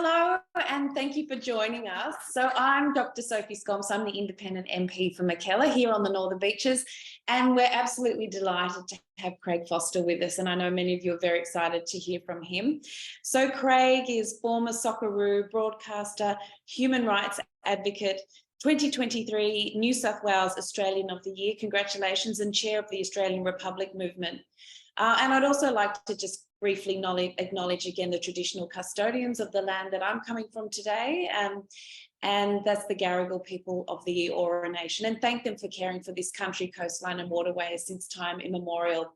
Hello, and thank you for joining us. So I'm Dr. Sophie Scamps. I'm the independent MP for Mackellar here on the Northern Beaches, and we're absolutely delighted to have Craig Foster with us, and I know many of you are very excited to hear from him. So Craig is former Socceroo broadcaster, human rights advocate, 2023 New South Wales Australian of the Year. Congratulations, and chair of the Australian Republic movement. And I'd also like to just briefly acknowledge again the traditional custodians of the land that I'm coming from today, and that's the Gadigal people of the Eora Nation, and thank them for caring for this country, coastline and waterways since time immemorial.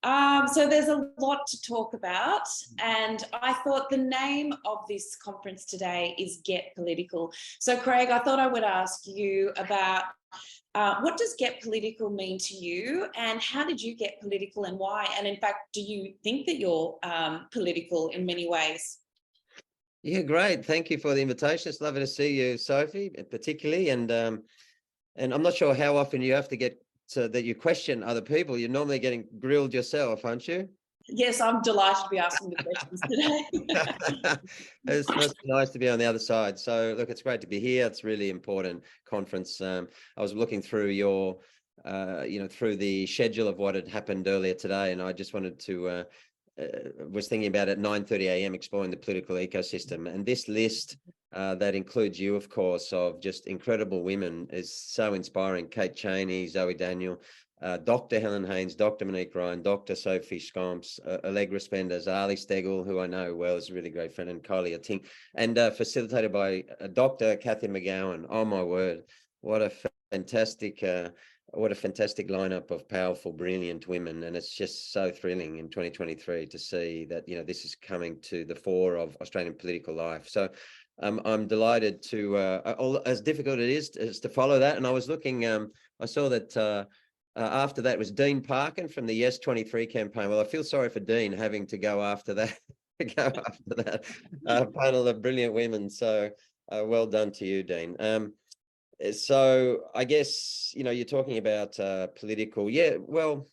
So there's a lot to talk about, and I thought the name of this conference today is Get Political. So Craig, I thought I would ask you about what does get political mean to you, and how did you get political and why? And in fact, do you think that you're political in many ways? Yeah, great. Thank you for the invitation. It's lovely to see you, Sophie, particularly. And I'm not sure how often you have to get so that you question other people. You're normally getting grilled yourself, aren't you? Yes, I'm delighted to be asking the questions today. It's must be nice to be on the other side. So look, it's great to be here. It's a really important conference. I was looking through your, through the schedule of what had happened earlier today, and I just wanted to, was thinking about at 9:30 a.m. exploring the political ecosystem, and this list that includes you, of course, of just incredible women is so inspiring. Kate Cheney, Zoe Daniel, Dr. Helen Haynes, Dr. Monique Ryan, Dr. Sophie Scamps, Allegra Spender, Ali Stegel, who I know well is a really great friend, and Kylie Ting, and facilitated by Dr. Kathy McGowan. Oh my word, what a fantastic lineup of powerful, brilliant women. And it's just so thrilling in 2023 to see that, this is coming to the fore of Australian political life. So I'm delighted to, as difficult it is to follow that. And I was looking, I saw that after that was Dean Parkin from the Yes 23 campaign. Well, I feel sorry for Dean having to go after that, panel of brilliant women. So well done to you, Dean. So I guess, you're talking about political. Yeah, well,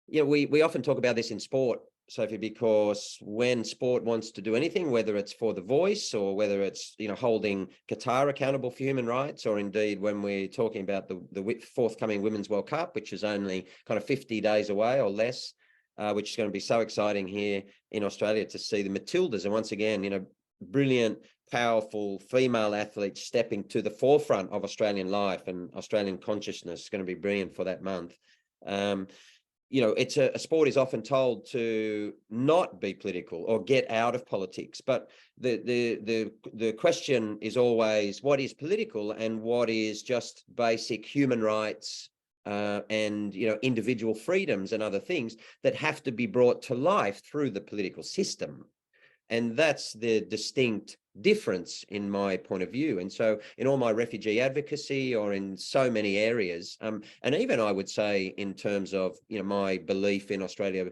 we often talk about this in sport, Sophie, because when sport wants to do anything, whether it's for the voice or whether it's, holding Qatar accountable for human rights, or indeed when we're talking about the forthcoming Women's World Cup, which is only kind of 50 days away or less, which is going to be so exciting here in Australia to see the Matildas. And once again, brilliant, powerful female athletes stepping to the forefront of Australian life and Australian consciousness. Is going to be brilliant for that month. It's a sport is often told to not be political or get out of politics, but the question is always what is political and what is just basic human rights and individual freedoms and other things that have to be brought to life through the political system. And that's the distinct difference in my point of view. And so in all my refugee advocacy, or in so many areas, and even I would say in terms of, my belief in Australia,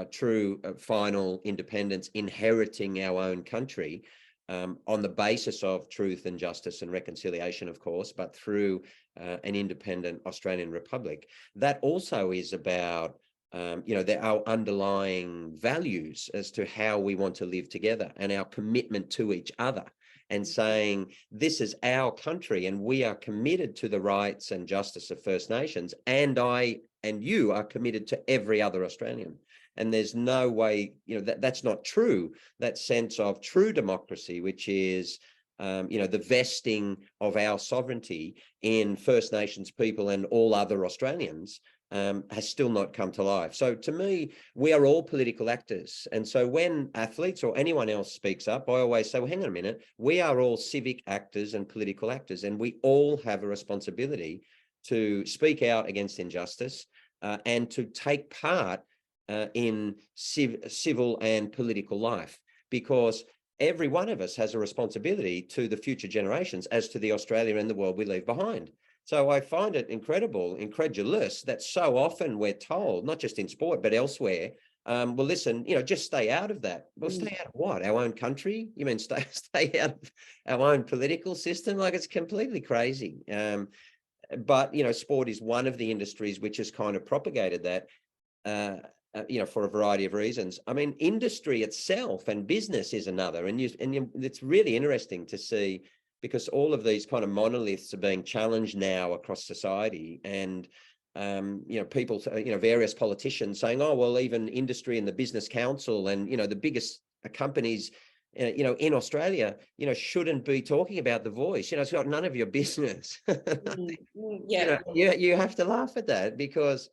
true final independence, inheriting our own country on the basis of truth and justice and reconciliation, of course, but through an independent Australian Republic. That also is about our underlying values as to how we want to live together and our commitment to each other, and saying this is our country and we are committed to the rights and justice of First Nations, and I and you are committed to every other Australian. And there's no way, that's not true. That sense of true democracy, which is the vesting of our sovereignty in First Nations people and all other Australians, has still not come to life. So to me, we are all political actors. And so when athletes or anyone else speaks up, I always say, well, hang on a minute, we are all civic actors and political actors, and we all have a responsibility to speak out against injustice and to take part in civil and political life, because every one of us has a responsibility to the future generations as to the Australia and the world we leave behind. So I find it incredulous that so often we're told, not just in sport, but elsewhere, well, listen, just stay out of that. Well, stay out of what? Our own country? You mean stay out of our own political system? Like, it's completely crazy. But, sport is one of the industries which has kind of propagated that. for a variety of reasons. I mean, industry itself and business is another, and it's really interesting to see, because all of these kind of monoliths are being challenged now across society, and people, various politicians saying, oh, well, even industry and the Business Council and, the biggest companies, in Australia, shouldn't be talking about the voice. It's got none of your business. Yeah. You have to laugh at that, because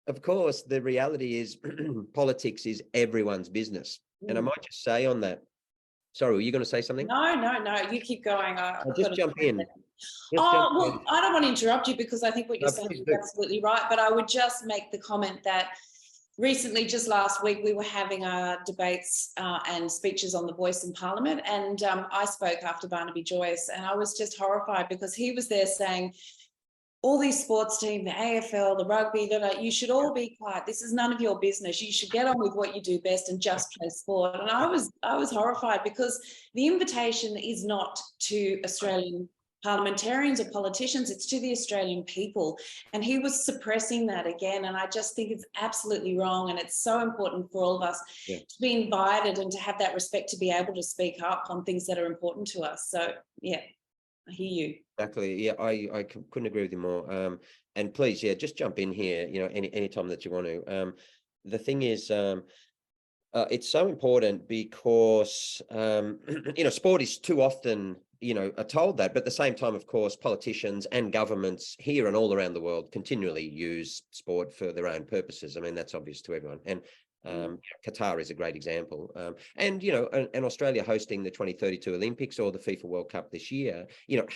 of course, the reality is politics is everyone's business. And I might just say on that, sorry, were you going to say something? No, you keep going. I'll just jump in. Well, I don't want to interrupt you, because I think what you're saying is absolutely right. But I would just make the comment that recently, just last week, we were having debates and speeches on the voice in Parliament. And I spoke after Barnaby Joyce, and I was just horrified, because he was there saying, all these sports teams, the AFL, the rugby, you should all be quiet. This is none of your business. You should get on with what you do best and just play sport. And I was horrified, because the invitation is not to Australian parliamentarians or politicians, it's to the Australian people. And he was suppressing that again. And I just think it's absolutely wrong. And it's so important for all of us to be invited and to have that respect to be able to speak up on things that are important to us. So, yeah. I hear you. Exactly. Yeah, I couldn't agree with you more. And please, just jump in here, any time that you want to. The thing is, it's so important, because, sport is too often, are told that, but at the same time, of course, politicians and governments here and all around the world continually use sport for their own purposes. I mean, that's obvious to everyone. And Qatar is a great example. And Australia hosting the 2032 Olympics or the FIFA World Cup this year,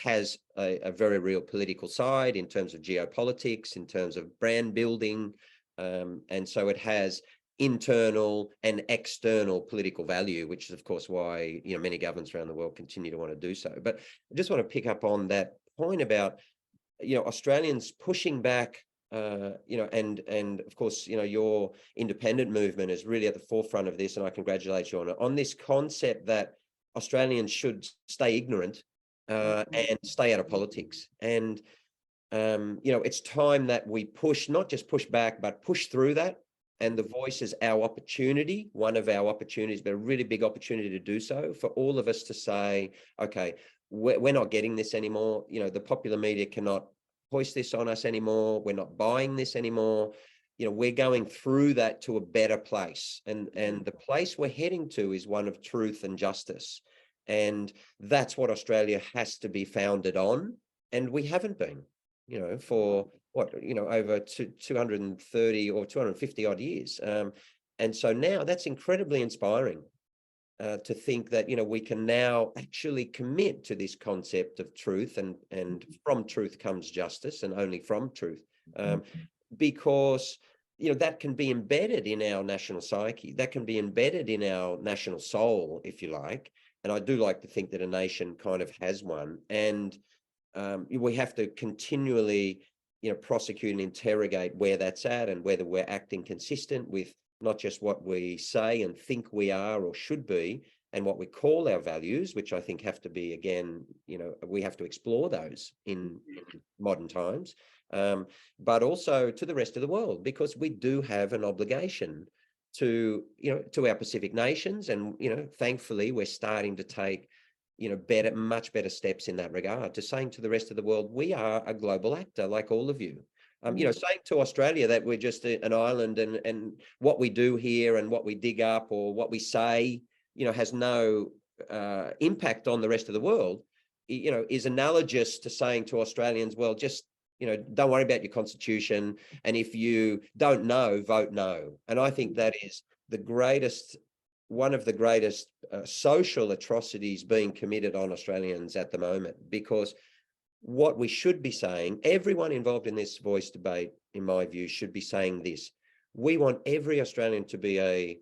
has a very real political side in terms of geopolitics, in terms of brand building. And so it has internal and external political value, which is, of course, why, many governments around the world continue to want to do so. But I just want to pick up on that point about, Australians pushing back. And of course, your independent movement is really at the forefront of this, and I congratulate you on this concept that Australians should stay ignorant and stay out of politics. And it's time that we not just push back, but push through that. And the voice is our opportunity, one of our opportunities, but a really big opportunity to do so, for all of us to say, okay, we're not getting this anymore. The popular media cannot hoist this on us anymore. We're not buying this anymore. We're going through that to a better place. And the place we're heading to is one of truth and justice. And that's what Australia has to be founded on. And we haven't been, for over 230 or 250 odd years. And so now that's incredibly inspiring. To think that, we can now actually commit to this concept of truth, and from truth comes justice, and only from truth, because, that can be embedded in our national psyche, that can be embedded in our national soul, if you like. And I do like to think that a nation kind of has one. And we have to continually, prosecute and interrogate where that's at, and whether we're acting consistent with not just what we say and think we are or should be, and what we call our values, which I think have to be, again, we have to explore those in modern times, but also to the rest of the world, because we do have an obligation to, to our Pacific nations. And, thankfully, we're starting to take, much better steps in that regard, to saying to the rest of the world, we are a global actor like all of you. Saying to Australia that we're just an island, and what we do here and what we dig up or what we say, has no impact on the rest of the world, is analogous to saying to Australians, well, just, don't worry about your constitution. And if you don't know, vote no. And I think that is one of the greatest social atrocities being committed on Australians at the moment, because what we should be saying, everyone involved in this voice debate, in my view, should be saying this: we want every Australian to be a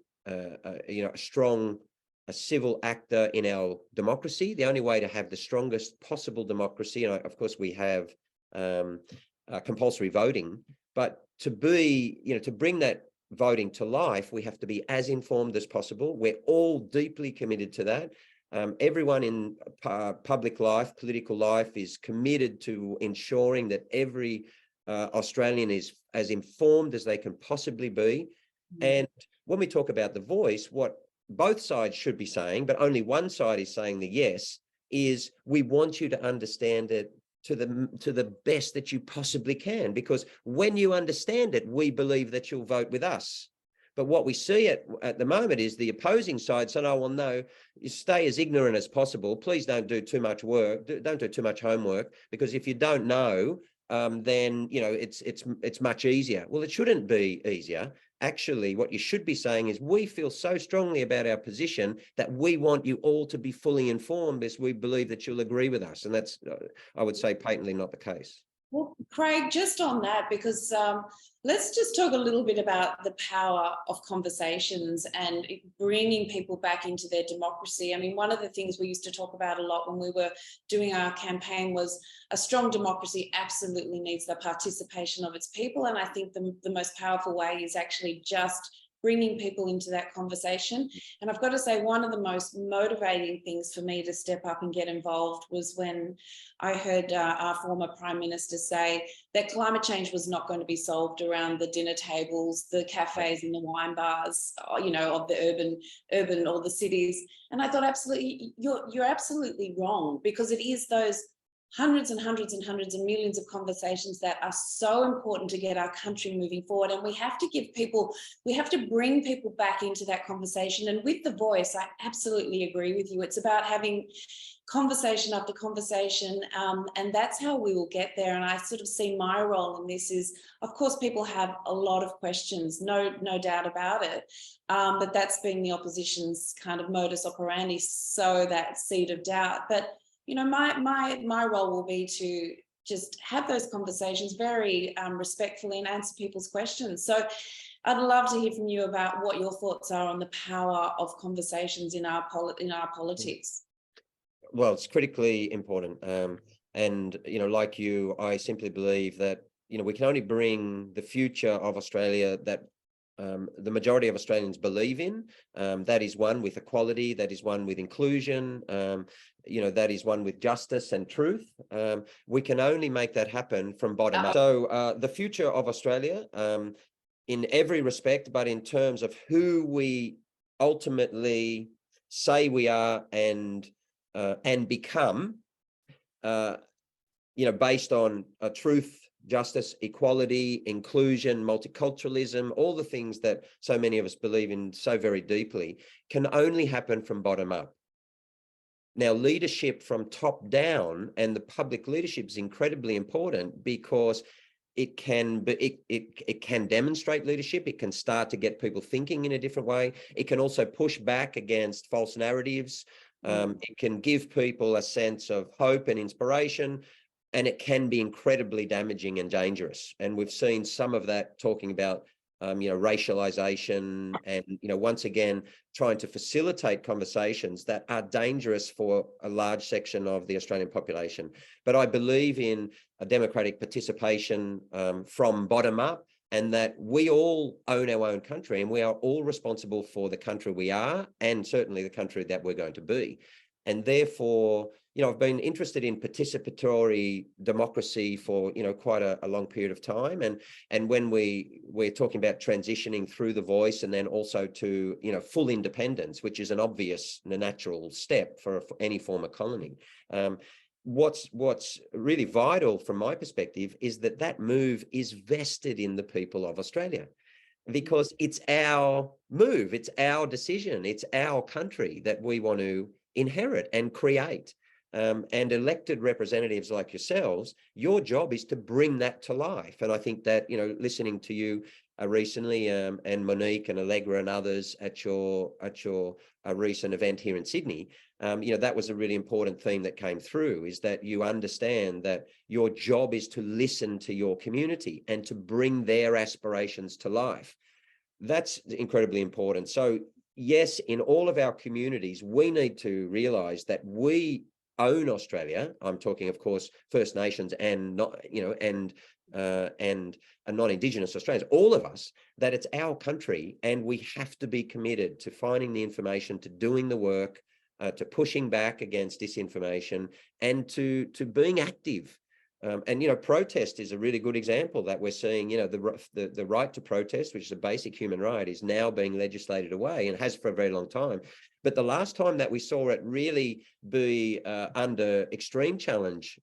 strong, civil actor in our democracy. The only way to have the strongest possible democracy, and of course we have compulsory voting, but to bring that voting to life, we have to be as informed as possible. We're all deeply committed to that. Everyone in public life, political life, is committed to ensuring that every Australian is as informed as they can possibly be. And when we talk about the voice, what both sides should be saying, but only one side is saying the yes, is we want you to understand it to the best that you possibly can, because when you understand it, we believe that you'll vote with us. But what we see at the moment is the opposing side saying, oh, well, no, you stay as ignorant as possible. Please don't do too much work. Don't do too much homework, because if you don't know, then, you know, it's much easier. Well, it shouldn't be easier. Actually, what you should be saying is, we feel so strongly about our position that we want you all to be fully informed, as we believe that you'll agree with us. And that's, I would say, patently not the case. Well, Craig, just on that, because let's just talk a little bit about the power of conversations and bringing people back into their democracy. I mean, one of the things we used to talk about a lot when we were doing our campaign was a strong democracy absolutely needs the participation of its people. And I think the most powerful way is actually just bringing people into that conversation. And I've got to say, one of the most motivating things for me to step up and get involved was when I heard our former Prime Minister say that climate change was not going to be solved around the dinner tables, the cafes and the wine bars, you know, of the urban or the cities. And I thought, absolutely, you're absolutely wrong, because it is those hundreds and hundreds and hundreds of millions of conversations that are so important to get our country moving forward. And we have to bring people back into that conversation. And with the voice, I absolutely agree with you. It's about having conversation after conversation, and that's how we will get there. And I sort of see my role in this is, of course, people have a lot of questions, no doubt about it, but that's been the opposition's kind of modus operandi, sow that seed of doubt. But you know, my role will be to just have those conversations very respectfully and answer people's questions. So I'd love to hear from you about what your thoughts are on the power of conversations in our politics. Well, it's critically important. And, you know, like you, I simply believe that, you know, we can only bring the future of Australia that the majority of Australians believe in. That is one with equality, that is one with inclusion, you know, that is one with justice and truth. We can only make that happen from bottom up. So the future of Australia, in every respect, but in terms of who we ultimately say we are and become, you know, based on truth, justice, equality, inclusion, multiculturalism, all the things that so many of us believe in so very deeply, can only happen from bottom up. Now, leadership from top down, and the public leadership, is incredibly important, because it can demonstrate leadership. It can start to get people thinking in a different way. It can also push back against false narratives. It can give people a sense of hope and inspiration, and it can be incredibly damaging and dangerous. And we've seen some of that, talking about you know, racialization, and, you know, once again, trying to facilitate conversations that are dangerous for a large section of the Australian population. But I believe in a democratic participation from bottom up, and that we all own our own country, and we are all responsible for the country we are, and certainly the country that we're going to be. And therefore, you know, I've been interested in participatory democracy for, you know, quite a long period of time. And when we're talking about transitioning through the voice, and then also to, you know, full independence, which is an obvious and a natural step for any former colony. What's really vital from my perspective is that move is vested in the people of Australia, because it's our move, it's our decision, it's our country that we want to inherit and create. And elected representatives like yourselves, your job is to bring that to life. And I think that, you know, listening to you recently, and Monique and Allegra and others at your recent event here in Sydney, you know, that was a really important theme that came through, is that you understand that your job is to listen to your community and to bring their aspirations to life. That's incredibly important. So yes, in all of our communities, we need to realize that we own Australia. I'm talking, of course, First Nations and not, you know, and non-Indigenous Australians, all of us, that it's our country, and we have to be committed to finding the information, to doing the work, to pushing back against disinformation, and to being active And, protest is a really good example that we're seeing, the right to protest, which is a basic human right, is now being legislated away and has for a very long time. But the last time that we saw it really be under extreme challenge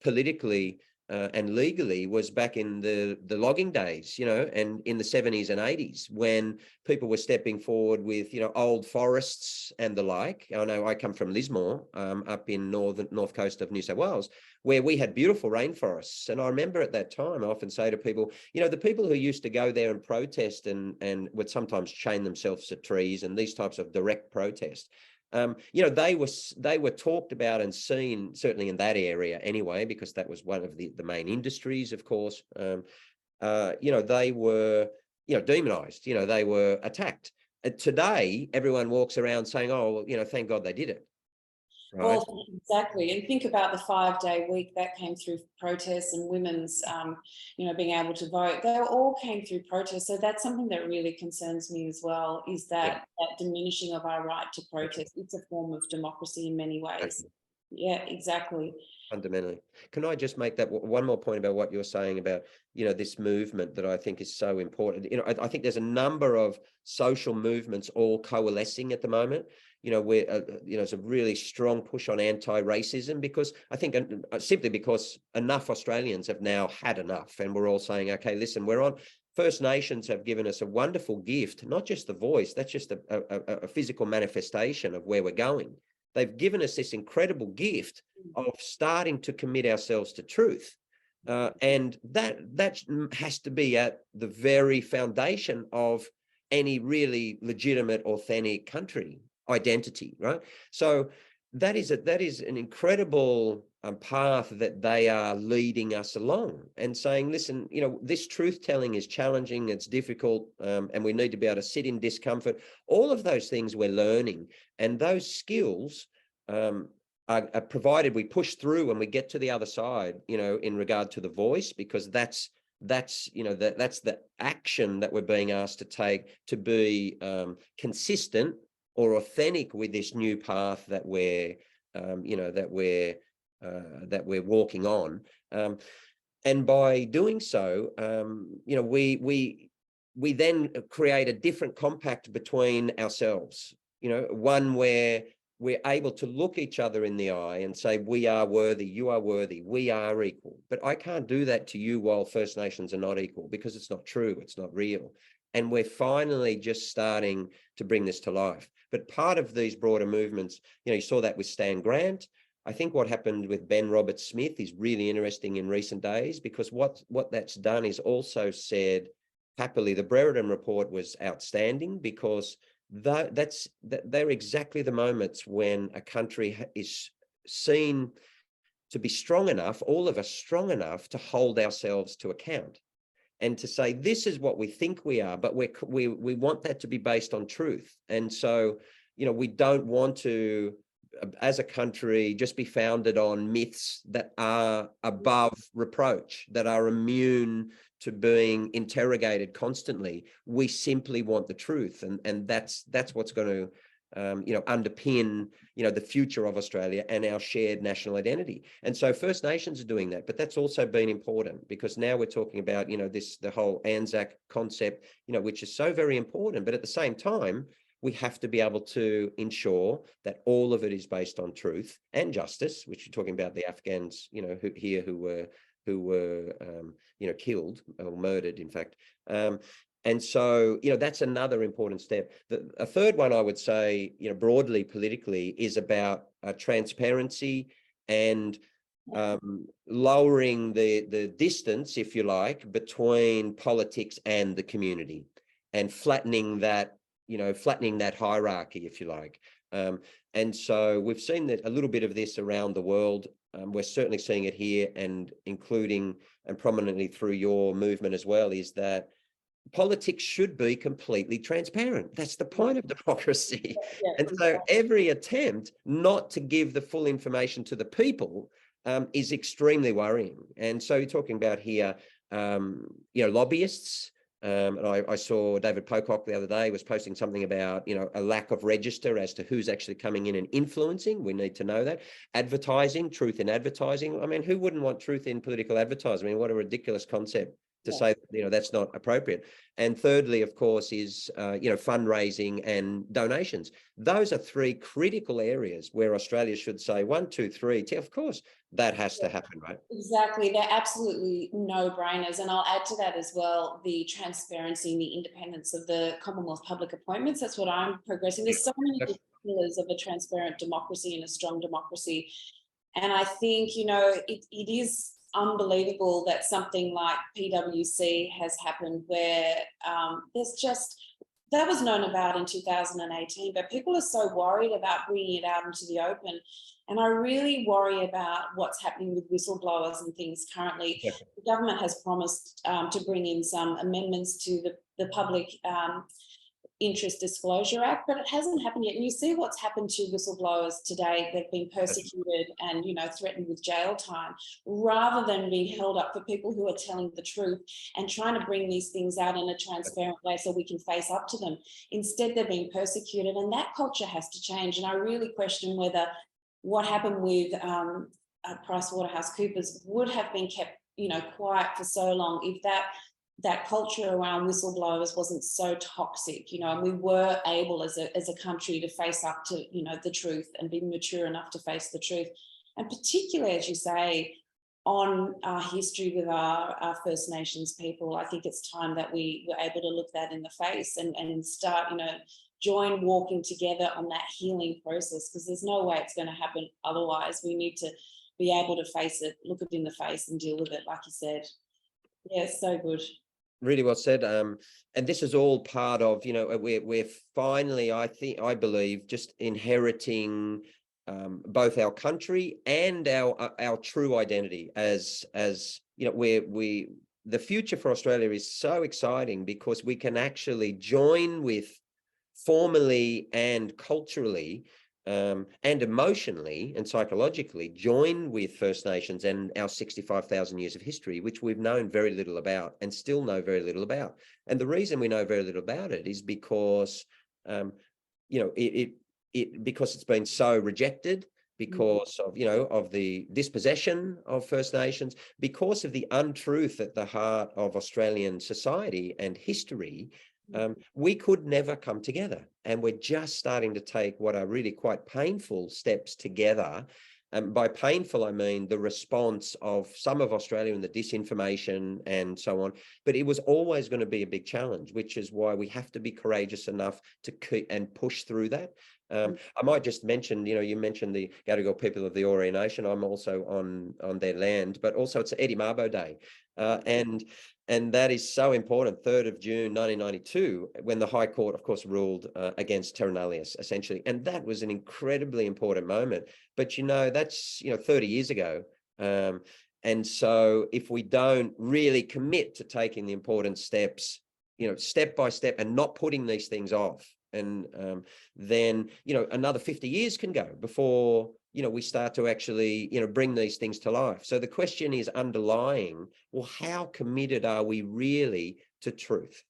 politically and legally was back in the logging days, and in the 70s and 80s, when people were stepping forward with, old forests and the like. I know I come from Lismore, up in north coast of New South Wales, where we had beautiful rainforests. And I remember at that time, I often say to people, the people who used to go there and protest and would sometimes chain themselves to trees and these types of direct protest, they were talked about and seen, certainly in that area anyway, because that was one of the main industries, of course. They were, demonized, they were attacked. Today, everyone walks around saying, oh, thank God they did it. Right. Well, exactly. And think about the 5-day week that came through protests and women's, being able to vote. They all came through protests. So that's something that really concerns me as well, is that diminishing of our right to protest. It's a form of democracy in many ways. Exactly. Yeah, exactly. Fundamentally. Can I just make that one more point about what you're saying about, this movement that I think is so important? I think there's a number of social movements all coalescing at the moment. Where it's a really strong push on anti-racism, because I think simply because enough Australians have now had enough, and we're all saying, okay, listen, we're on. First Nations have given us a wonderful gift, not just the voice, that's just a physical manifestation of where we're going. They've given us this incredible gift of starting to commit ourselves to truth. And that has to be at the very foundation of any really legitimate, authentic country identity, right? So that is an incredible path that they are leading us along and saying, listen, this truth telling is challenging, it's difficult, and we need to be able to sit in discomfort. All of those things we're learning, and those skills are provided we push through and we get to the other side, in regard to the voice, because that's the action that we're being asked to take to be consistent or authentic with this new path that we're walking on, and by doing so, we then create a different compact between ourselves. One where we're able to look each other in the eye and say, we are worthy, you are worthy, we are equal. But I can't do that to you while First Nations are not equal, because it's not true, it's not real. And we're finally just starting to bring this to life. But part of these broader movements, you saw that with Stan Grant. I think what happened with Ben Roberts-Smith is really interesting in recent days, because what that's done is also said, happily, the Brereton report was outstanding, because they're exactly the moments when a country is seen to be strong enough, all of us strong enough, to hold ourselves to account. And to say, this is what we think we are, but we want that to be based on truth. And so, we don't want to, as a country, just be founded on myths that are above reproach, that are immune to being interrogated constantly. We simply want the truth. And that's what's going to underpin, the future of Australia and our shared national identity. And so First Nations are doing that, but that's also been important, because now we're talking about, the whole ANZAC concept, which is so very important. But at the same time, we have to be able to ensure that all of it is based on truth and justice, which you're talking about the Afghans, who were killed or murdered, in fact. And so, that's another important step. A third one, I would say, broadly politically, is about transparency and lowering the distance, if you like, between politics and the community, and flattening that hierarchy, if you like. And so we've seen that a little bit of this around the world. We're certainly seeing it here, and including and prominently through your movement as well, is that politics should be completely transparent. That's the point of democracy. And so every attempt not to give the full information to the people is extremely worrying. And so you're talking about here, lobbyists, And I saw David Pocock the other day was posting something about, a lack of register as to who's actually coming in and influencing. We need to know that. Advertising, truth in advertising. I mean, who wouldn't want truth in political advertising? I mean, what a ridiculous concept to say, that's not appropriate. And thirdly, of course, is, fundraising and donations. Those are three critical areas where Australia should say 1, 2, 3. Of course, that has to happen, right? Exactly. They're absolutely no-brainers. And I'll add to that as well, the transparency and the independence of the Commonwealth public appointments. That's what I'm progressing. There's so many different pillars of a transparent democracy and a strong democracy. And I think, it is unbelievable that something like PwC has happened where that was known about in 2018, but people are so worried about bringing it out into the open. And I really worry about what's happening with whistleblowers and things currently. Yeah. The government has promised to bring in some amendments to the Public Interest Disclosure Act, but it hasn't happened yet. And you see what's happened to whistleblowers today. They've been persecuted and, threatened with jail time, rather than being held up for people who are telling the truth and trying to bring these things out in a transparent way so we can face up to them. Instead, they're being persecuted, and that culture has to change. And I really question whether what happened with PricewaterhouseCoopers would have been kept, quiet for so long if that culture around whistleblowers wasn't so toxic, and we were able as a country to face up to, the truth and be mature enough to face the truth. And particularly, as you say, on our history with our First Nations people, I think it's time that we were able to look that in the face and start, join walking together on that healing process, because there's no way it's going to happen otherwise. We need to be able to face it, look it in the face and deal with it, like you said. Yeah, so good. Really well said. And this is all part of, we're finally, I believe, just inheriting both our country and our true identity as the future for Australia is so exciting, because we can actually join with formally and culturally and emotionally and psychologically join with First Nations and our 65,000 years of history, which we've known very little about and still know very little about. And the reason we know very little about it is because, because it's been so rejected, because of, of the dispossession of First Nations, because of the untruth at the heart of Australian society and history. We could never come together, and we're just starting to take what are really quite painful steps together. By painful, I mean the response of some of Australia and the disinformation and so on. But it was always going to be a big challenge, which is why we have to be courageous enough to keep and push through that. I might just mention, you mentioned the Gadigal people of the Eora Nation. I'm also on their land, but also it's Eddie Mabo Day. And that is so important, 3rd of June, 1992, when the High Court, of course, ruled against terra nullius, essentially. And that was an incredibly important moment. But, that's, 30 years ago. And so if we don't really commit to taking the important steps, step by step, and not putting these things off, and then, another 50 years can go before, we start to actually, bring these things to life. So the question is underlying, well, how committed are we really to truth?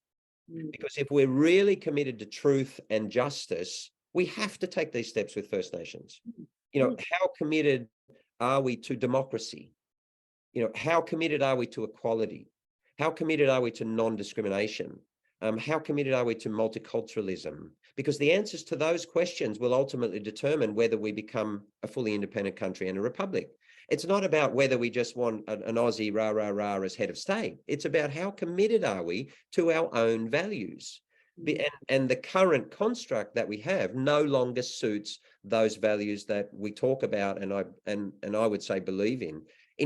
Because if we're really committed to truth and justice, we have to take these steps with First Nations. How committed are we to democracy? How committed are we to equality? How committed are we to non-discrimination? How committed are we to multiculturalism? Because the answers to those questions will ultimately determine whether we become a fully independent country and a republic. It's not about whether we just want an Aussie rah, rah, rah as head of state. It's about how committed are we to our own values. And the current construct that we have no longer suits those values that we talk about and I would say believe in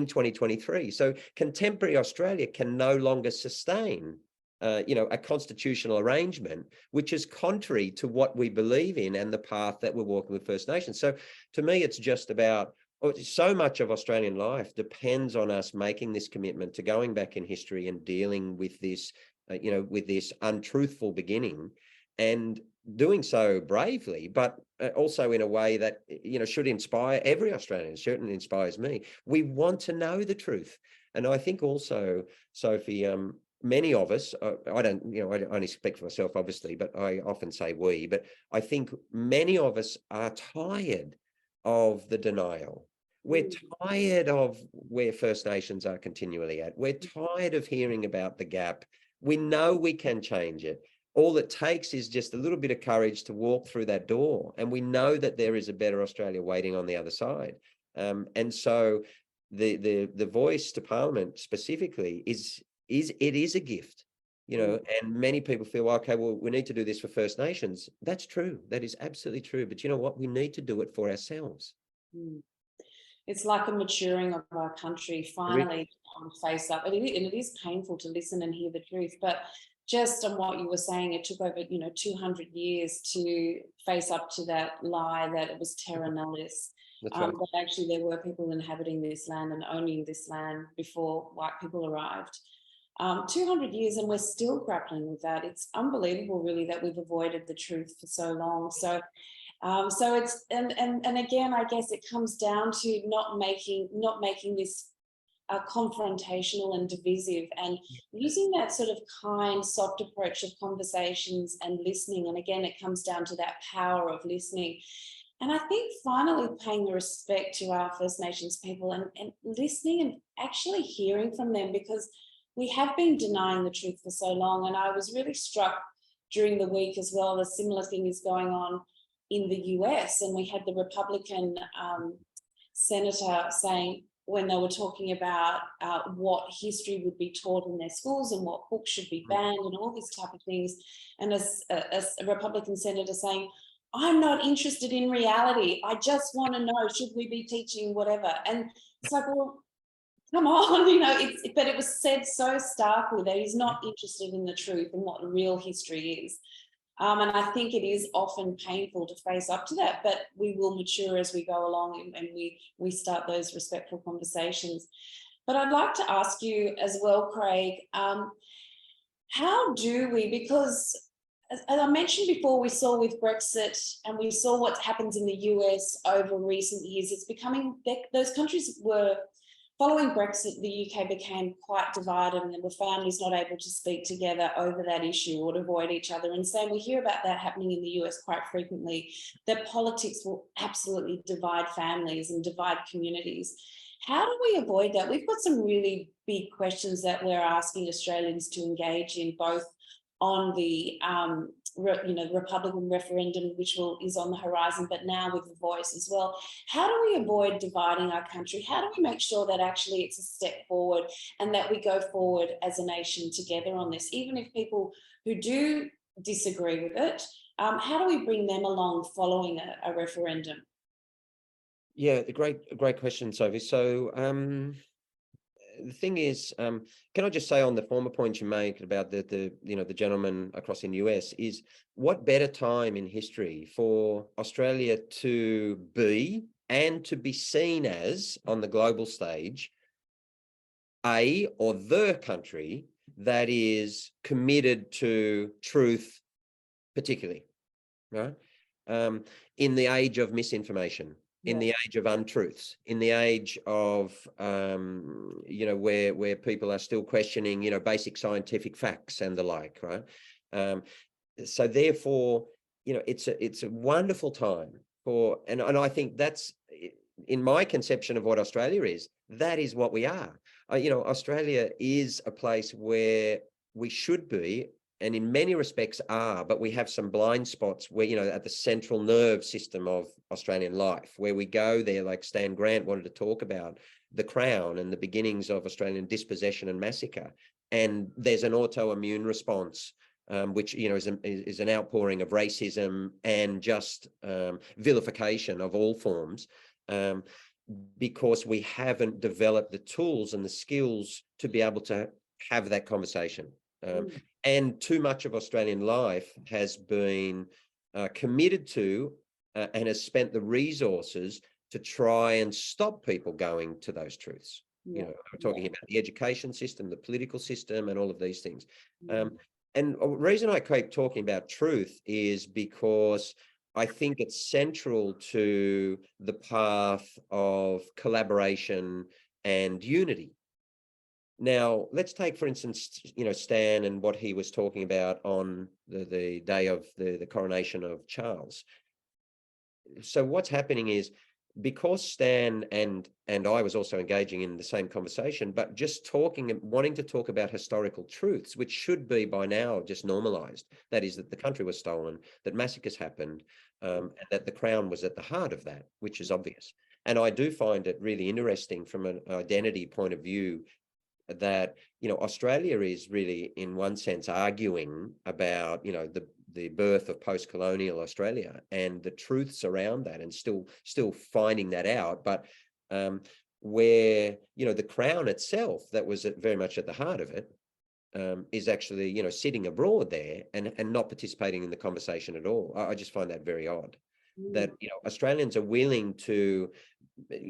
2023. So contemporary Australia can no longer sustain a constitutional arrangement which is contrary to what we believe in and the path that we're walking with First Nations. So to me, it's just about, so much of Australian life depends on us making this commitment to going back in history and dealing with this, with this untruthful beginning, and doing so bravely, but also in a way that, should inspire every Australian. It certainly inspires me. We want to know the truth. And I think also, Sophie, many of us, I don't, I only speak for myself, obviously, but I often say we, but I think many of us are tired of the denial. We're tired of where First Nations are continually at. We're tired of hearing about the gap. We know we can change it. All it takes is just a little bit of courage to walk through that door. And we know that there is a better Australia waiting on the other side. And so the voice to Parliament specifically is a gift, and many people feel, okay, well, we need to do this for First Nations. That's true. That is absolutely true. But you know what? We need to do it for ourselves. It's like a maturing of our country finally face up. And it is painful to listen and hear the truth. But just on what you were saying, it took over, 200 years to face up to that lie that it was terra nullius. That's right. But actually there were people inhabiting this land and owning this land before white people arrived. 200 years and we're still grappling with that. It's unbelievable, really, that we've avoided the truth for so long. So it's and again, I guess it comes down to not making this confrontational and divisive, and using that sort of kind, soft approach of conversations and listening. And again, it comes down to that power of listening. And I think finally paying the respect to our First Nations people and listening and actually hearing from them, because we have been denying the truth for so long. And I was really struck during the week as well. A similar thing is going on in the US, and we had the Republican senator saying, when they were talking about what history would be taught in their schools and what books should be banned and all these type of things, and as a Republican senator saying, I'm not interested in reality. I just want to know, should we be teaching whatever? And it's like, well, come on, but it was said so starkly that he's not interested in the truth and what the real history is. And I think it is often painful to face up to that, but we will mature as we go along and we start those respectful conversations. But I'd like to ask you as well, Craig, how do we, because as I mentioned before, we saw with Brexit and we saw what happens in the US over recent years, it's becoming, those countries were, following Brexit, the UK became quite divided, and there were families not able to speak together over that issue or to avoid each other. And so we hear about that happening in the US quite frequently, that politics will absolutely divide families and divide communities. How do we avoid that? We've got some really big questions that we're asking Australians to engage in, both on the Republican referendum, which is on the horizon, but now with the voice as well. How do we avoid dividing our country? How do we make sure that actually it's a step forward and that we go forward as a nation together on this, even if people who do disagree with it, how do we bring them along following a referendum? Yeah, a great question, Sophie. So the thing is, can I just say on the former point you make about the gentleman across in the US, is what better time in history for Australia to be and to be seen as, on the global stage, or the country that is committed to truth, particularly, right? In the age of misinformation, in the age of untruths, in the age of where people are still questioning basic scientific facts and the like, right? So therefore, it's a wonderful time for, and I think that's, in my conception of what Australia is, that is what we are. Australia is a place where we should be, and in many respects are, but we have some blind spots where, at the central nerve system of Australian life, where we go there, like Stan Grant wanted to talk about the Crown and the beginnings of Australian dispossession and massacre. And there's an autoimmune response, which, is an outpouring of racism and just vilification of all forms, because we haven't developed the tools and the skills to be able to have that conversation. And too much of Australian life has been committed to and has spent the resources to try and stop people going to those truths. We're talking about the education system, the political system, and all of these things. And the reason I keep talking about truth is because I think it's central to the path of collaboration and unity. Now, let's take, for instance, Stan and what he was talking about on the day of the coronation of Charles. So what's happening is, because Stan and I was also engaging in the same conversation, but just talking and wanting to talk about historical truths, which should be by now just normalized. That is, that the country was stolen, that massacres happened, and that the Crown was at the heart of that, which is obvious. And I do find it really interesting from an identity point of view that, Australia is really, in one sense, arguing about, the birth of post-colonial Australia and the truths around that, and still finding that out. But where, the Crown itself, that was very much at the heart of it, is actually, sitting abroad there and not participating in the conversation at all. I just find that very odd. That Australians are willing to,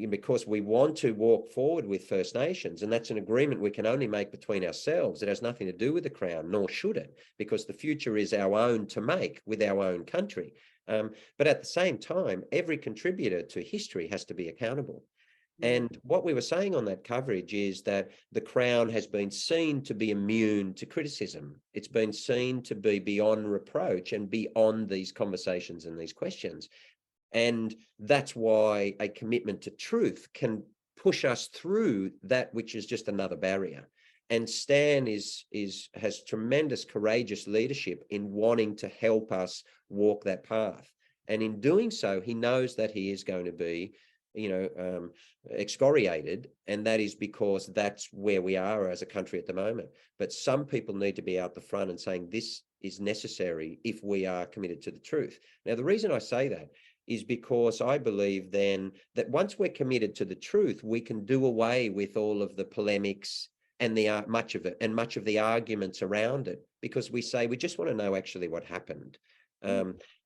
because we want to walk forward with First Nations, and that's an agreement we can only make between ourselves. It has nothing to do with the Crown, nor should it, because the future is our own to make with our own country. But at the same time, every contributor to history has to be accountable. And what we were saying on that coverage is that the Crown has been seen to be immune to criticism. It's been seen to be beyond reproach and beyond these conversations and these questions. And that's why a commitment to truth can push us through that, which is just another barrier. And Stan has tremendous courageous leadership in wanting to help us walk that path. And in doing so, he knows that he is going to be, excoriated, and that is because that's where we are as a country at the moment. But some people need to be out the front and saying this is necessary if we are committed to the truth. Now, the reason I say that is because I believe then that once we're committed to the truth, we can do away with all of the polemics and much of the arguments around it, because we say we just want to know actually what happened.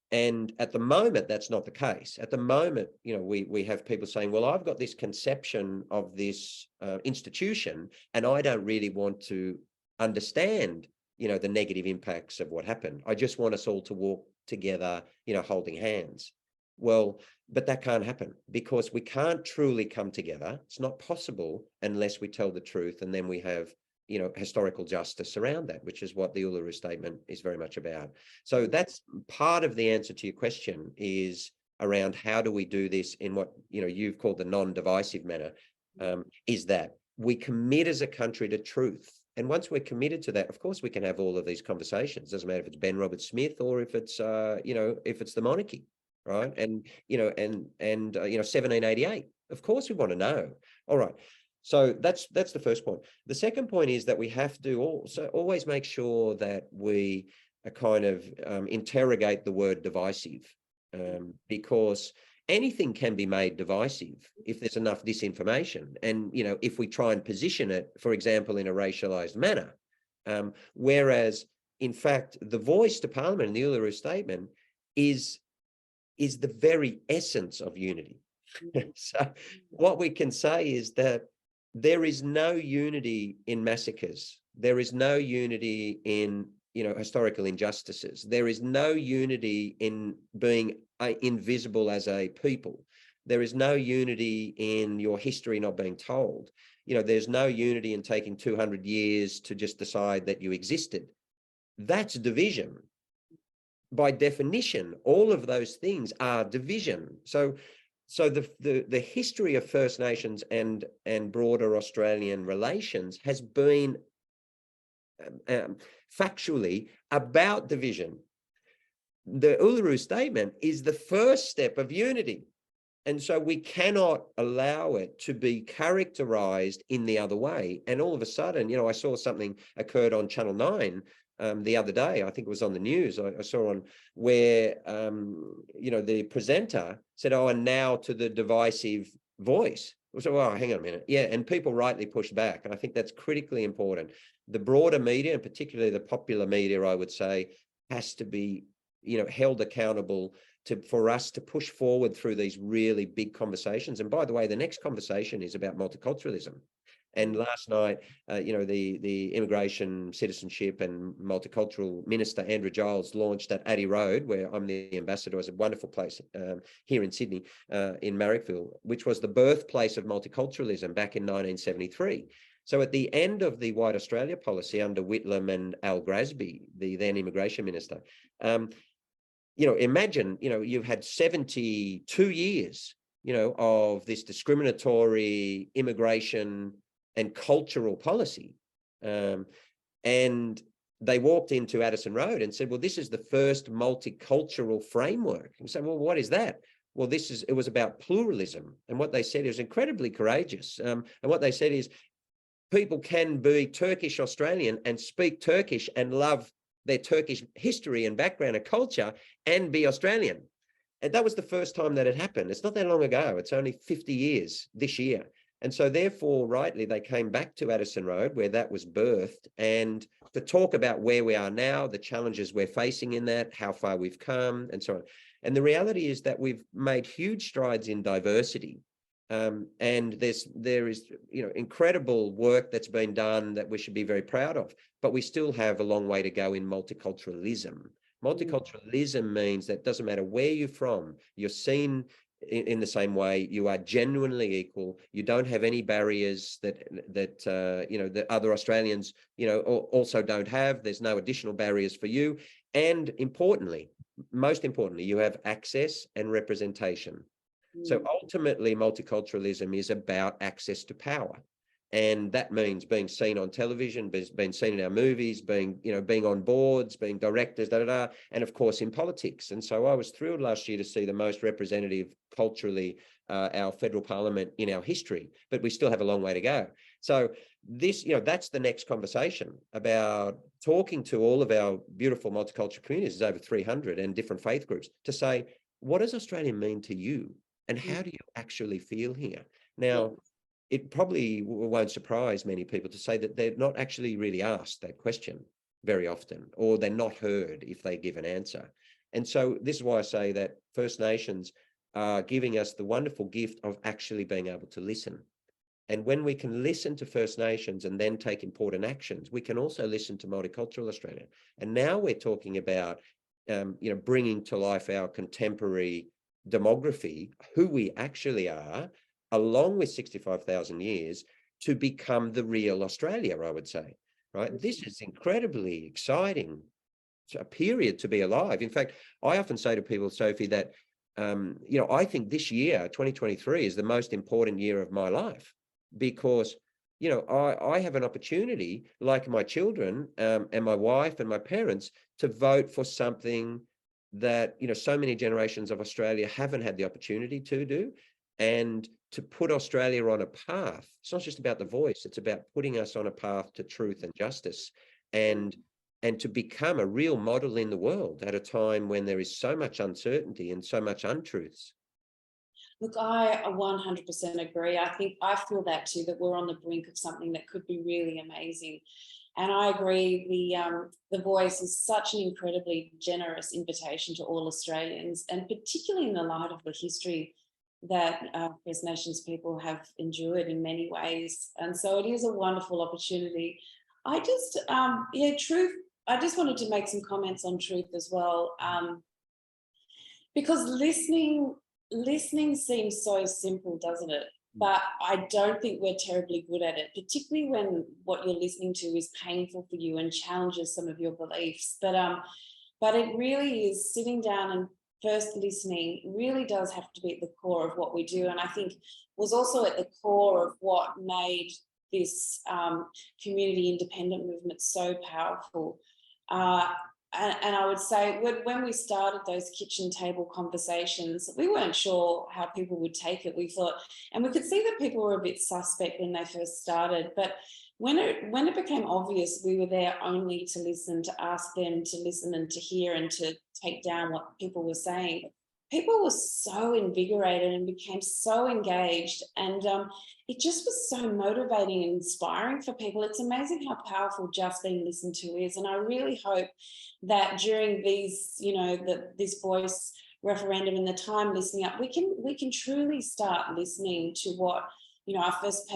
And at the moment, that's not the case. At the moment, we have people saying, well, I've got this conception of this institution, and I don't really want to understand, the negative impacts of what happened. I just want us all to walk together, holding hands. Well, but that can't happen, because we can't truly come together. It's not possible unless we tell the truth, and then we have, historical justice around that, which is what the Uluru Statement is very much about. So that's part of the answer to your question, is around how do we do this in what, you've called the non-divisive manner, is that we commit as a country to truth. And once we're committed to that, of course, we can have all of these conversations. Doesn't matter if it's Ben Roberts-Smith or if it's, if it's the monarchy. Right. And, 1788, of course, we want to know. All right. So that's the first point. The second point is that we have to also always make sure that we kind of interrogate the word divisive, because anything can be made divisive if there's enough disinformation. And, if we try and position it, for example, in a racialized manner, whereas, in fact, the voice to Parliament in the Uluru Statement is the very essence of unity. So what we can say is that there is no unity in massacres. There is no unity in, historical injustices. There is no unity in being invisible as a people. There is no unity in your history not being told. There's no unity in taking 200 years to just decide that you existed. That's division. By definition, all of those things are division. So the history of First Nations and broader Australian relations has been factually about division. The Uluru Statement is the first step of unity. And so we cannot allow it to be characterized in the other way. And all of a sudden, I saw something occurred on Channel 9 the other day. I think it was on the news. I saw on where, the presenter said, oh, and now to the divisive voice. So, well, hang on a minute. Yeah. And people rightly pushed back. And I think that's critically important. The broader media, and particularly the popular media, I would say, has to be, held accountable for us to push forward through these really big conversations. And by the way, the next conversation is about multiculturalism. And last night, the Immigration, Citizenship and Multicultural Minister, Andrew Giles, launched at Addy Road, where I'm the ambassador. It's a wonderful place here in Sydney, in Marrickville, which was the birthplace of multiculturalism back in 1973. So at the end of the White Australia policy under Whitlam and Al Grasby, the then immigration minister, imagine, you've had 72 years, of this discriminatory immigration and cultural policy. And they walked into Addison Road and said, well, this is the first multicultural framework. And said, well, what is that? Well, it was about pluralism. And what they said is incredibly courageous. And what they said is people can be Turkish Australian and speak Turkish and love their Turkish history and background and culture and be Australian. And that was the first time that it happened. It's not that long ago. It's only 50 years this year. And so therefore, rightly, they came back to Addison Road where that was birthed, and to talk about where we are now, the challenges we're facing in that, how far we've come, and so on. And the reality is that we've made huge strides in diversity. And there is incredible work that's been done that we should be very proud of, but we still have a long way to go in multiculturalism. Multiculturalism means that it doesn't matter where you're from, you're seen in the same way, you are genuinely equal, you don't have any barriers that other Australians also don't have. There's no additional barriers for you, and most importantly, you have access and representation. So ultimately, multiculturalism is about access to power. And that means being seen on television, being seen in our movies, being on boards, being directors, and of course in politics. And so I was thrilled last year to see the most representative culturally our federal parliament in our history, but we still have a long way to go. So this, that's the next conversation about talking to all of our beautiful multicultural communities, over 300 and different faith groups, to say, what does Australia mean to you? And how do you actually feel here? Now, it probably won't surprise many people to say that they're not actually really asked that question very often, or they're not heard if they give an answer. And so this is why I say that First Nations are giving us the wonderful gift of actually being able to listen. And when we can listen to First Nations and then take important actions, we can also listen to multicultural Australia. And now we're talking about, bringing to life our contemporary demography, who we actually are, along with 65,000 years, to become the real Australia, I would say, right? This is incredibly exciting, a period to be alive. In fact, I often say to people, Sophie, that, I think this year, 2023, is the most important year of my life, because, I have an opportunity, like my children and my wife and my parents, to vote for something that, so many generations of Australia haven't had the opportunity to do, and to put Australia on a path. It's not just about the voice, it's about putting us on a path to truth and justice, and to become a real model in the world at a time when there is so much uncertainty and so much untruths. Look, I 100% agree. I feel that too, that we're on the brink of something that could be really amazing. And I agree, the Voice is such an incredibly generous invitation to all Australians, and particularly in the light of the history that First Nations people have endured in many ways. And so it is a wonderful opportunity. I just, truth, I just wanted to make some comments on truth as well, because listening seems so simple, doesn't it? But I don't think we're terribly good at it, particularly when what you're listening to is painful for you and challenges some of your beliefs. But it really is sitting down and first listening really does have to be at the core of what we do. And I think was also at the core of what made this community independent movement so powerful. And I would say when we started those kitchen table conversations, we weren't sure how people would take it. We thought, and we could see that people were a bit suspect when they first started, but when it became obvious we were there only to listen, to ask them to listen and to hear and to take down what people were saying, people were so invigorated and became so engaged, and it just was so motivating and inspiring for people. It's amazing how powerful just being listened to is, and I really hope that during these, this Voice referendum and the time listening up, we can truly start listening to what our First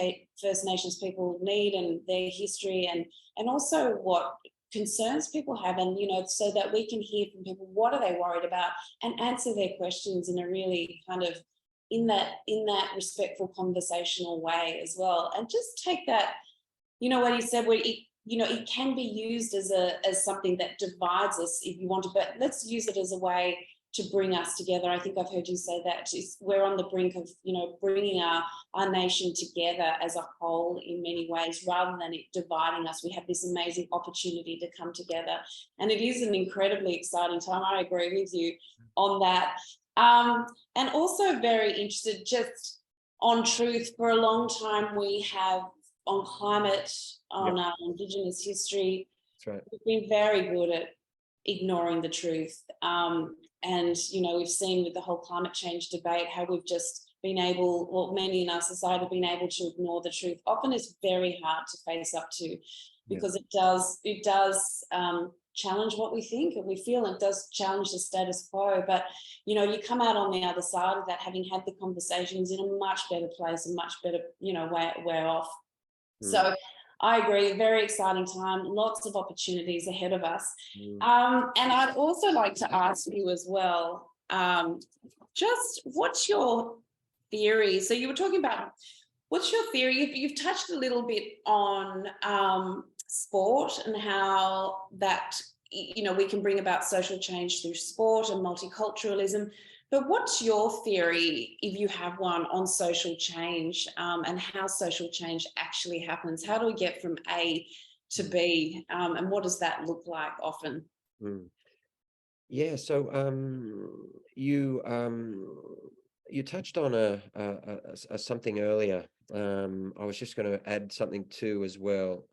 Nations people need and their history, and also what concerns people have, and so that we can hear from people what are they worried about and answer their questions in a really kind of in that respectful conversational way as well, and just take that you know, what he said, where it, you know, it can be used as something that divides us if you want to, but let's use it as a way to bring us together. I think I've heard you say that we're on the brink of, you know, bringing our nation together as a whole in many ways, rather than it dividing us. We have this amazing opportunity to come together, and it is an incredibly exciting time. I agree with you on that. And also very interested just on truth. For a long time, we have on climate, on Indigenous history, That's right. we've been very good at ignoring the truth. And, you know, we've seen with the whole climate change debate how we've just been able, well, many in our society have been able to ignore the truth. Often it's very hard to face up to, because it does challenge what we think and we feel, and it does challenge the status quo. But, you know, you come out on the other side of that, having had the conversations in a much better place and much better, you know, way off. So I agree, very exciting time, lots of opportunities ahead of us. And I'd also like to ask you as well, just what's your theory? So you were talking about, what's your theory? You've touched a little bit on sport and how that, you know, we can bring about social change through sport and multiculturalism. But what's your theory, if you have one, on social change and how social change actually happens? How do we get from A to B, and what does that look like often? Yeah, so you touched on something earlier. I was just going to add something too as well.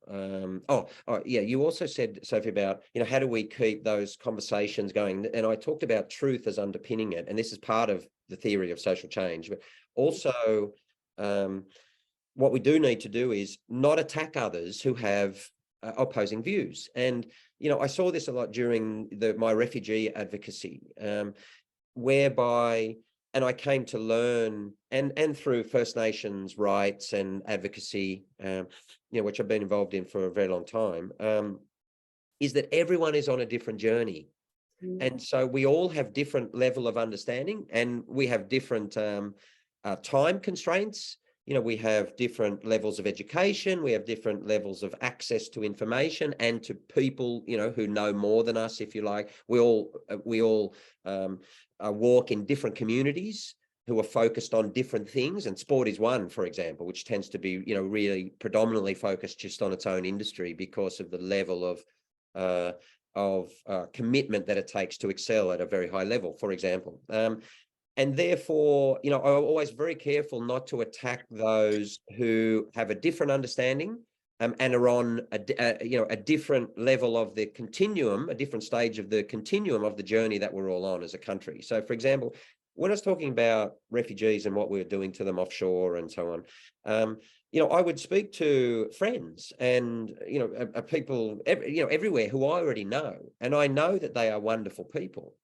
Yeah, you also said, Sophie, about, you know, how do we keep those conversations going? And I talked about truth as underpinning it, and this is part of the theory of social change. But also, what we do need to do is not attack others who have opposing views. And, you know, I saw this a lot during my refugee advocacy, whereby, and I came to learn, and through First Nations rights and advocacy, you know, which I've been involved in for a very long time, is that everyone is on a different journey. And so we all have different level of understanding, and we have different time constraints. You know, we have different levels of education, we have different levels of access to information and to people, you know, who know more than us, if you like. We all walk in different communities who are focused on different things, and sport is one, for example, which tends to be, you know, really predominantly focused just on its own industry because of the level of commitment that it takes to excel at a very high level, for example. And therefore, you know, I'm always very careful not to attack those who have a different understanding and are on a different level of the continuum, a different stage of the continuum of the journey that we're all on as a country. So, for example, when I was talking about refugees and what we were doing to them offshore and so on, you know, I would speak to friends and, you know, people, you know, everywhere who I already know, and I know that they are wonderful people,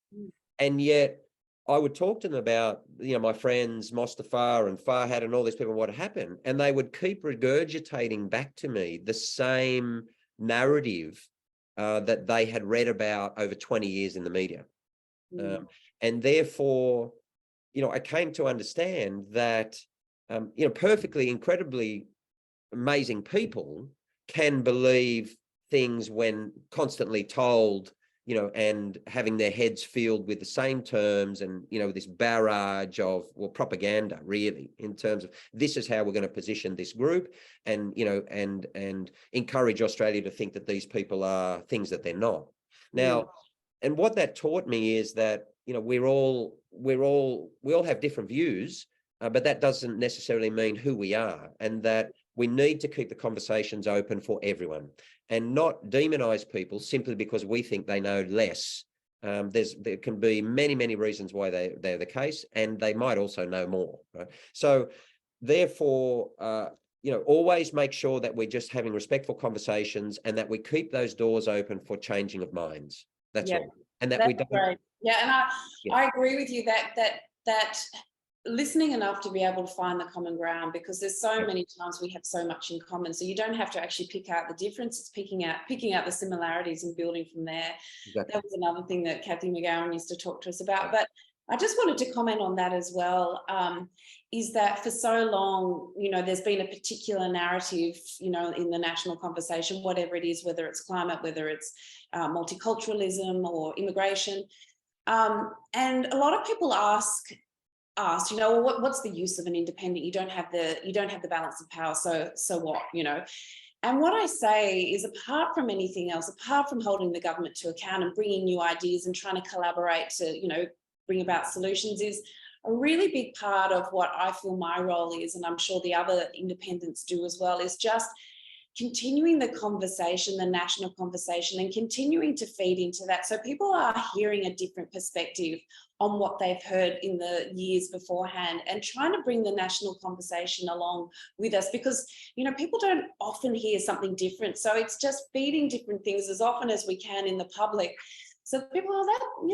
and yet I would talk to them about, you know, my friends Mostafa and Farhad and all these people, what happened, and they would keep regurgitating back to me the same narrative that they had read about over 20 years in the media. And therefore, you know, I came to understand that, you know, perfectly, incredibly amazing people can believe things when constantly told, you know, and having their heads filled with the same terms and, you know, this barrage of, well, propaganda, really, in terms of this is how we're going to position this group, and, you know, and encourage Australia to think that these people are things that they're not. Now, and what that taught me is that, you know, we all have different views, but that doesn't necessarily mean who we are, and that we need to keep the conversations open for everyone and not demonize people simply because we think they know less. There can be many, many reasons why they're the case, and they might also know more. Right? So therefore, you know, always make sure that we're just having respectful conversations and that we keep those doors open for changing of minds. That's all. And that we don't. Great. Yeah, and I agree with you that listening enough to be able to find the common ground, because there's so many times we have so much in common. So you don't have to actually pick out the difference. It's picking out the similarities and building from there. Exactly. That was another thing that Kathy McGowan used to talk to us about. But I just wanted to comment on that as well. Is that for so long, there's been a particular narrative, in the national conversation, whatever it is, whether it's climate, whether it's multiculturalism or immigration. And a lot of people asked, what's the use of an independent? You don't have the balance of power. So what, And what I say is, apart from anything else, apart from holding the government to account and bringing new ideas and trying to collaborate to, bring about solutions, is a really big part of what I feel my role is, and I'm sure the other independents do as well, is just continuing the conversation, the national conversation, and continuing to feed into that. So people are hearing a different perspective on what they've heard in the years beforehand, and trying to bring the national conversation along with us, because, people don't often hear something different. So it's just feeding different things as often as we can in the public. So people are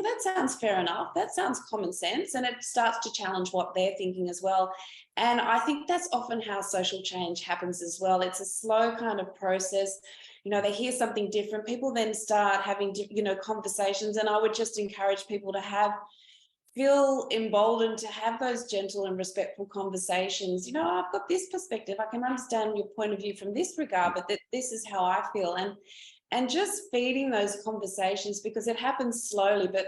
that sounds fair enough. That sounds common sense. And it starts to challenge what they're thinking as well. And I think that's often how social change happens as well. It's a slow kind of process. They hear something different. People then start having, conversations. And I would just encourage people to feel emboldened to have those gentle and respectful conversations. I've got this perspective. I can understand your point of view from this regard, but this is how I feel. And just feeding those conversations, because it happens slowly. But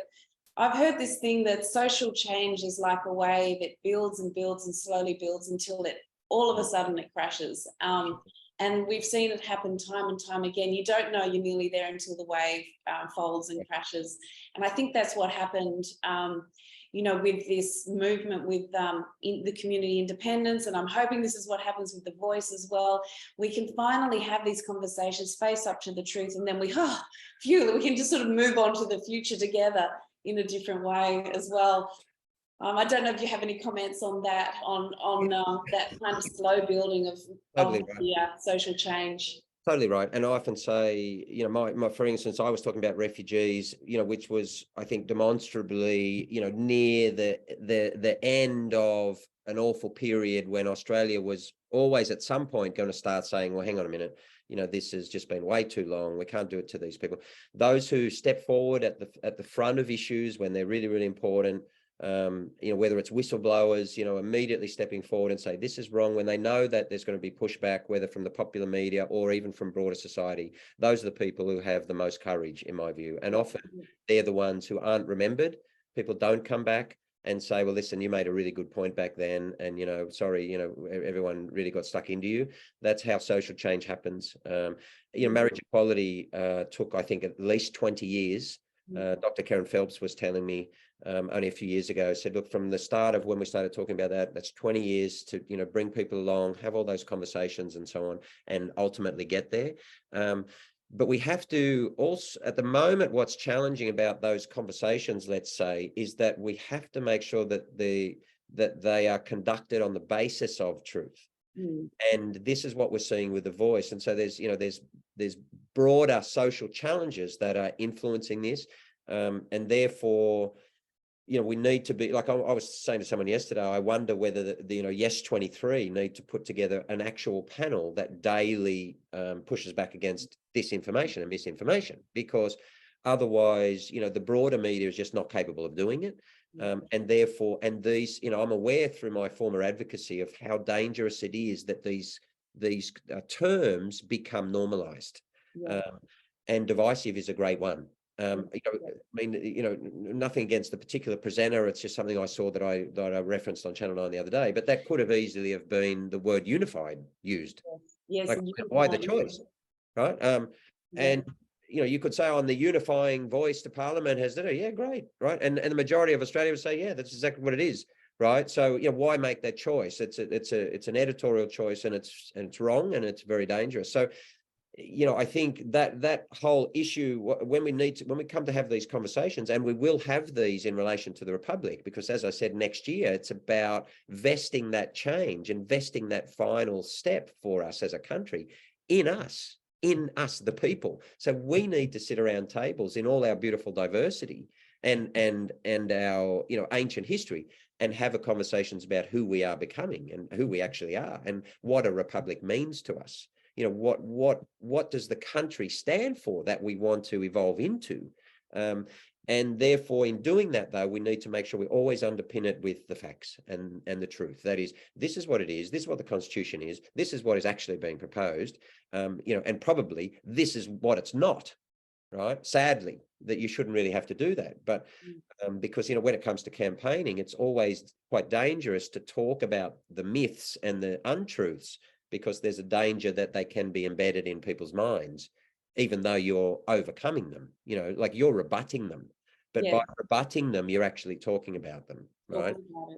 I've heard this thing that social change is like a wave. It builds and builds and slowly builds until all of a sudden it crashes. And we've seen it happen time and time again. You don't know you're nearly there until the wave folds and crashes. And I think that's what happened, with this movement with in the community independence. And I'm hoping this is what happens with The Voice as well. We can finally have these conversations, face up to the truth, and then we can just sort of move on to the future together in a different way as well. I don't know if you have any comments on that, on that kind of slow building of social change. Totally right. And I often say, for instance, I was talking about refugees, which was, I think, demonstrably, near the end of an awful period when Australia was always at some point going to start saying, well, hang on a minute, this has just been way too long. We can't do it to these people. Those who step forward at the front of issues when they're really, really important, whether it's whistleblowers, immediately stepping forward and say, this is wrong, when they know that there's going to be pushback, whether from the popular media or even from broader society. Those are the people who have the most courage, in my view. And often they're the ones who aren't remembered. People don't come back and say, well, listen, you made a really good point back then. And, sorry, everyone really got stuck into you. That's how social change happens. Marriage equality took, I think, at least 20 years. Dr. Karen Phelps was telling me only a few years ago, said, look, from the start of when we started talking about that's 20 years to, bring people along, have all those conversations and so on, and ultimately get there. But we have to also, at the moment, what's challenging about those conversations, let's say, is that we have to make sure that they are conducted on the basis of truth. And this is what we're seeing with The Voice. And so there's broader social challenges that are influencing this. And therefore, we need to be, like I was saying to someone yesterday, I wonder whether Yes 23 need to put together an actual panel that daily pushes back against disinformation and misinformation, because otherwise, the broader media is just not capable of doing it. And therefore, these, I'm aware through my former advocacy of how dangerous it is that these terms become normalized. And divisive is a great one. Nothing against the particular presenter. It's just something I saw that I referenced on Channel 9 the other day. But that could have easily have been the word unified used. Yes. Like, why the choice, right? And you could say, on the unifying voice to Parliament has done it. Yeah, great, right? And the majority of Australia would say, yeah, that's exactly what it is, right? So why make that choice? It's an editorial choice, and it's wrong, and it's very dangerous. So I think that whole issue, when we come to have these conversations, and we will have these in relation to the Republic, because as I said, next year, it's about vesting that change, investing that final step for us as a country in us, the people. So we need to sit around tables in all our beautiful diversity and our, ancient history, and have conversations about who we are becoming and who we actually are, and what a republic means to us. What does the country stand for that we want to evolve into? And therefore, in doing that, though, we need to make sure we always underpin it with the facts and the truth. That is, this is what it is. This is what the Constitution is. This is what is actually being proposed. And probably this is what it's not. Right? Sadly, that you shouldn't really have to do that. But because, when it comes to campaigning, it's always quite dangerous to talk about the myths and the untruths, because there's a danger that they can be embedded in people's minds, even though you're overcoming them, like you're rebutting them. But by rebutting them, you're actually talking about them, right?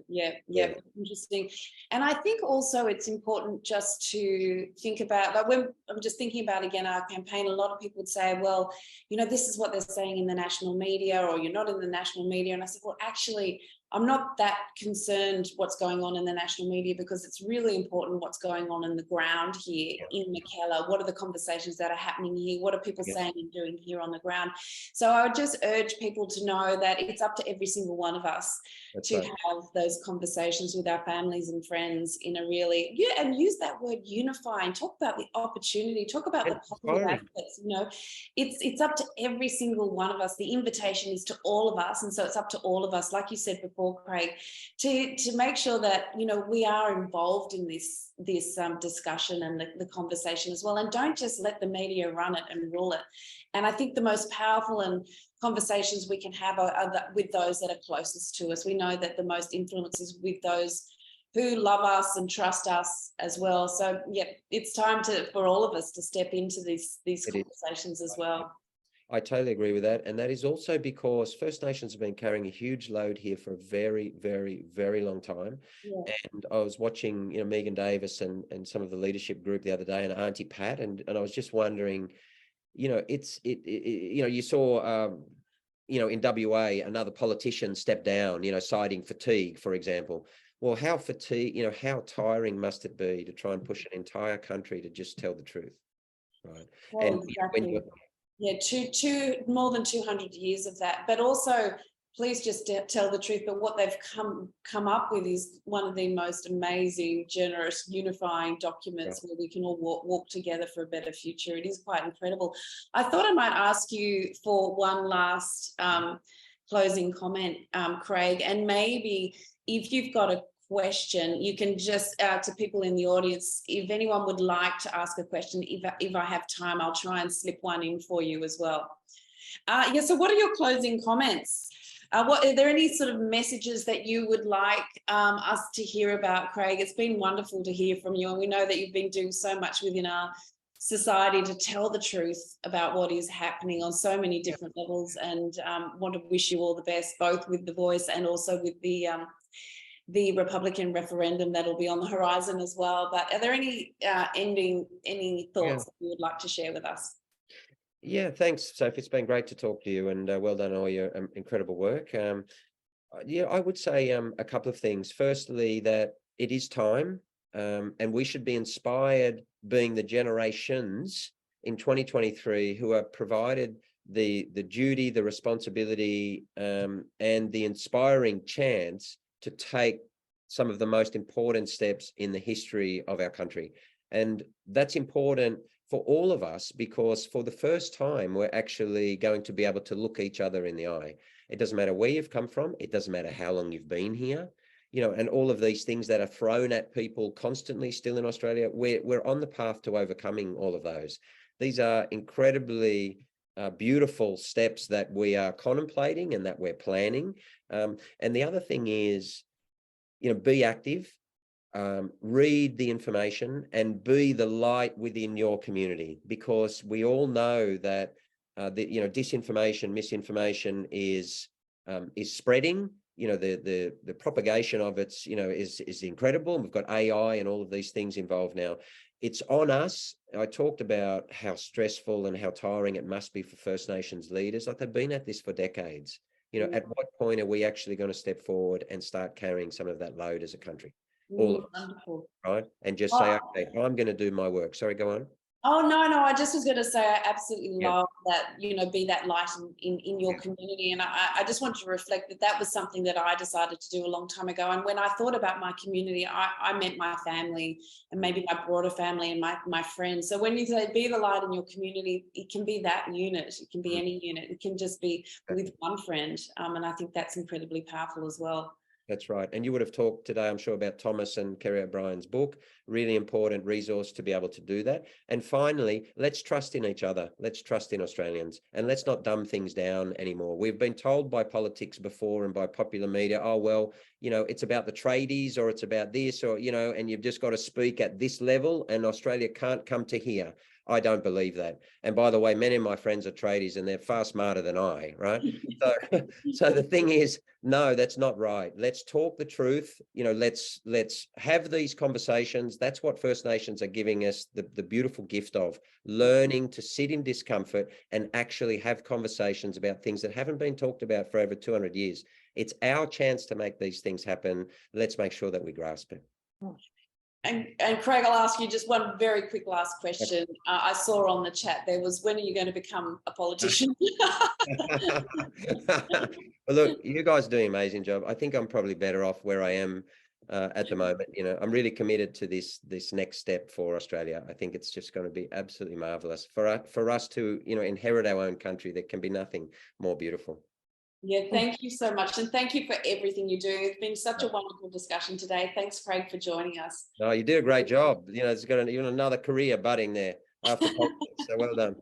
Yeah. Interesting. And I think also it's important just to think about, like, when I'm just thinking about, again, our campaign, a lot of people would say, well, this is what they're saying in the national media, or you're not in the national media. And I said, well, actually, I'm not that concerned what's going on in the national media, because it's really important what's going on in the ground here in Mackellar. What are the conversations that are happening here? What are people saying and doing here on the ground? So I would just urge people to know that it's up to every single one of us to have those conversations with our families and friends in a really, and use that word unifying, talk about the opportunity, talk about the positive aspects. It's up to every single one of us. The invitation is to all of us. And so it's up to all of us, like you said before, Craig, to make sure that, we are involved in this discussion and the conversation as well. And don't just let the media run it and rule it. And I think the most powerful and conversations we can have are with those that are closest to us. We know that the most influence is with those who love us and trust us as well. So it's time for all of us to step into these conversations as well. I totally agree with that. And that is also because First Nations have been carrying a huge load here for a very, very, very long time. And I was watching, Megan Davis and some of the leadership group the other day, and Auntie Pat, and I was just wondering, you saw, in WA, another politician step down, citing fatigue, for example. Well, how how tiring must it be to try and push an entire country to just tell the truth, right? Well, exactly. More than 200 years of that. But also, please just tell the truth. But what they've come up with is one of the most amazing, generous, unifying documents where we can all walk together for a better future. It is quite incredible. I thought I might ask you for one last closing comment, Craig, and maybe if you've got a question, you can just to people in the audience, if anyone would like to ask a question, if I have time, I'll try and slip one in for you as well. So what are your closing comments? Are there any sort of messages that you would like us to hear about, Craig? It's been wonderful to hear from you, and we know that you've been doing so much within our society to tell the truth about what is happening on so many different levels, and want to wish you all the best, both with the Voice and also with the Republican referendum that'll be on the horizon as well. But are there any any thoughts that you would like to share with us? Yeah, thanks, Sophie. It's been great to talk to you, and well done on all your incredible work. I would say a couple of things. Firstly, that it is time, and we should be inspired, being the generations in 2023 who are provided the duty, the responsibility, and the inspiring chance to take some of the most important steps in the history of our country. And that's important for all of us, because for the first time, we're actually going to be able to look each other in the eye. It doesn't matter where you've come from. It doesn't matter how long you've been here, and all of these things that are thrown at people constantly still in Australia, we're on the path to overcoming all of those. These are incredibly beautiful steps that we are contemplating and that we're planning. And the other thing is, be active. Read the information and be the light within your community, because we all know that disinformation, misinformation is spreading. The propagation of it's is incredible. And we've got AI and all of these things involved now. It's on us. I talked about how stressful and how tiring it must be for First Nations leaders. Like, they've been at this for decades. At what point are we actually going to step forward and start carrying some of that load as a country? All of us, right? And just say, okay, I'm going to do my work. Sorry, go on. Oh, no, I just was going to say I absolutely Yeah. love that, be that light in your Yeah. community. And I just want to reflect that that was something that I decided to do a long time ago. And when I thought about my community, I meant my family and maybe my broader family and my friends. So when you say be the light in your community, it can be that unit. It can be any unit. It can just be with one friend. And I think that's incredibly powerful as well. That's right. And you would have talked today, I'm sure, about Thomas and Kerry O'Brien's book. Really important resource to be able to do that. And finally, let's trust in each other. Let's trust in Australians, and let's not dumb things down anymore. We've been told by politics before and by popular media, oh, well, it's about the tradies, or it's about this, or, and you've just got to speak at this level and Australia can't come to here. I don't believe that. And by the way, many of my friends are tradies and they're far smarter than I, right? So the thing is, no, that's not right. Let's talk the truth. Let's have these conversations. That's what First Nations are giving us the beautiful gift of learning to sit in discomfort and actually have conversations about things that haven't been talked about for over 200 years. It's our chance to make these things happen. Let's make sure that we grasp it. And Craig, I'll ask you just one very quick last question. I saw on the chat there was, when are you going to become a politician? Well, look, you guys are doing an amazing job. I think I'm probably better off where I am at the moment. I'm really committed to this next step for Australia. I think it's just going to be absolutely marvelous for us to inherit our own country. There can be nothing more beautiful. Yeah, thank you so much. And thank you for everything you do. It's been such a wonderful discussion today. Thanks, Craig, for joining us. No, you did a great job. It's got even another career budding there after politics. So well done.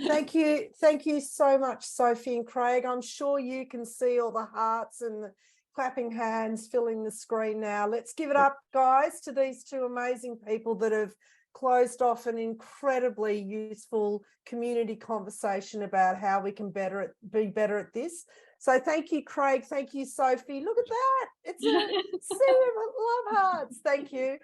Thank you. Thank you so much, Sophie and Craig. I'm sure you can see all the hearts and the clapping hands filling the screen now. Let's give it up, guys, to these two amazing people that have closed off an incredibly useful community conversation about how we can be better at this. So thank you, Craig. Thank you, Sophie. Look at that. It's a sea of love hearts. Thank you.